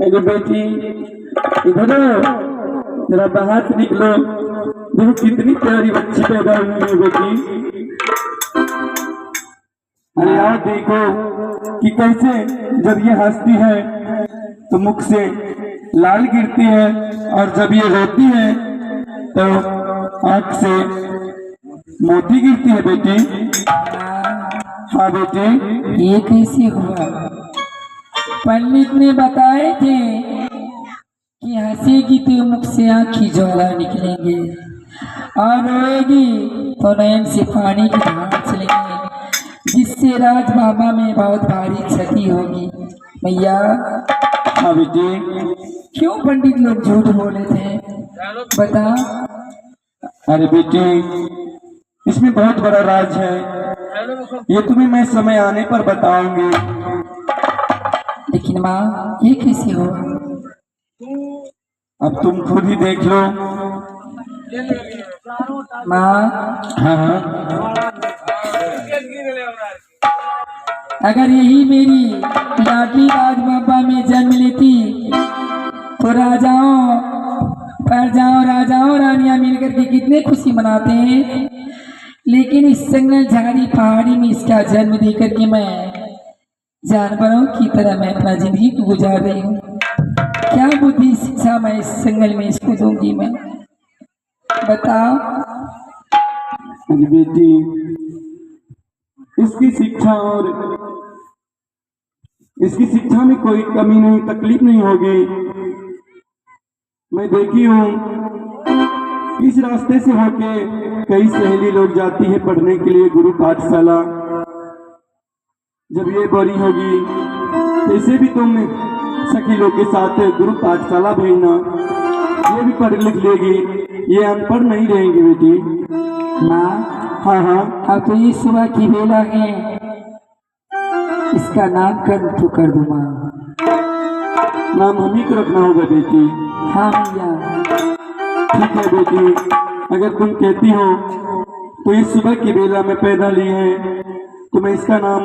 अरे बेटी इधर जरा बाहर से निकलो। देखो कितनी प्यारी बच्ची पैदा हुई है बेटी। अरे आओ देखो कि कैसे जब ये हंसती है तो मुख से लाल गिरती है और जब ये रोती है तो आंख से मोती गिरती है बेटी। हाँ बेटे, ये कैसे हुआ? पंडित ने बताए थे कि हंसेगी तो मुख से आंखी ज्वाला निकलेंगे और रोएगी तो नयन से पानी की धार चलेंगे, जिससे राज बाबा में बहुत भारी क्षति होगी। भैया हाँ बेटे, क्यों पंडित लोग झूठ बोले थे बता। अरे बेटे इसमें बहुत बड़ा राज है, ये तुम्हें मैं समय आने पर बताऊंगी। लेकिन माँ ये कैसे हुआ? अब तुम खुद ही देख लो। माँ हाँ अगर यही मेरी लाडली राज बाबा में जन्म लेती तो राजाओं रानियां मिलकर के कितने खुशी मनाते हैं। लेकिन इस जंगल झाड़ी पहाड़ी में इसका जन्म देकर के मैं जानवरों की तरह मैं अपना जिंदगी को गुजार रही हूँ। क्या बुद्धि शिक्षा मैं इस जंगल में इसको दूंगी मैं, बताओ। अरे बेटी इसकी शिक्षा में कोई कमी नहीं, तकलीफ नहीं होगी। मैं देखी हूँ इस रास्ते से होके कई सहेली लोग जाती है पढ़ने के लिए गुरु पाठशाला। जब ये बड़ी होगी तो इसे भी तुम सखी लोग के साथ गुरु पाठशाला भेजना, ये भी पढ़ लिख लेगी, ये अनपढ़ नहीं रहेंगे बेटी। माँ हाँ हाँ अब तो ये सुबह की बेला है, इसका नामकरण तो कर दो माँ। नाम हम ही को रखना होगा बेटी। हाँ भैया ठीक है बेटी, अगर तुम कहती हो तो इस सुबह की बेला में पैदा ली है तो मैं इसका नाम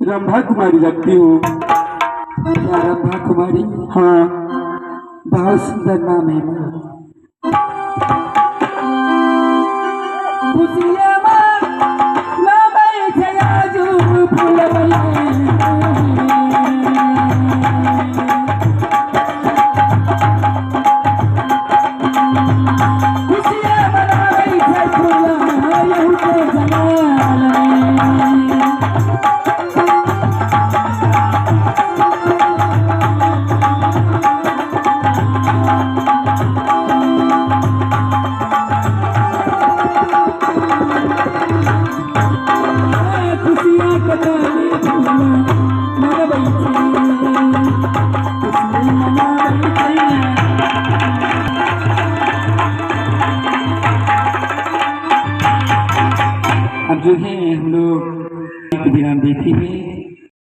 रंभा कुमारी रखती हूँ। क्या रंभा कुमारी? हाँ बहुत सुंदर नाम है माँ। अब जो है हम लोग विराम देते हुए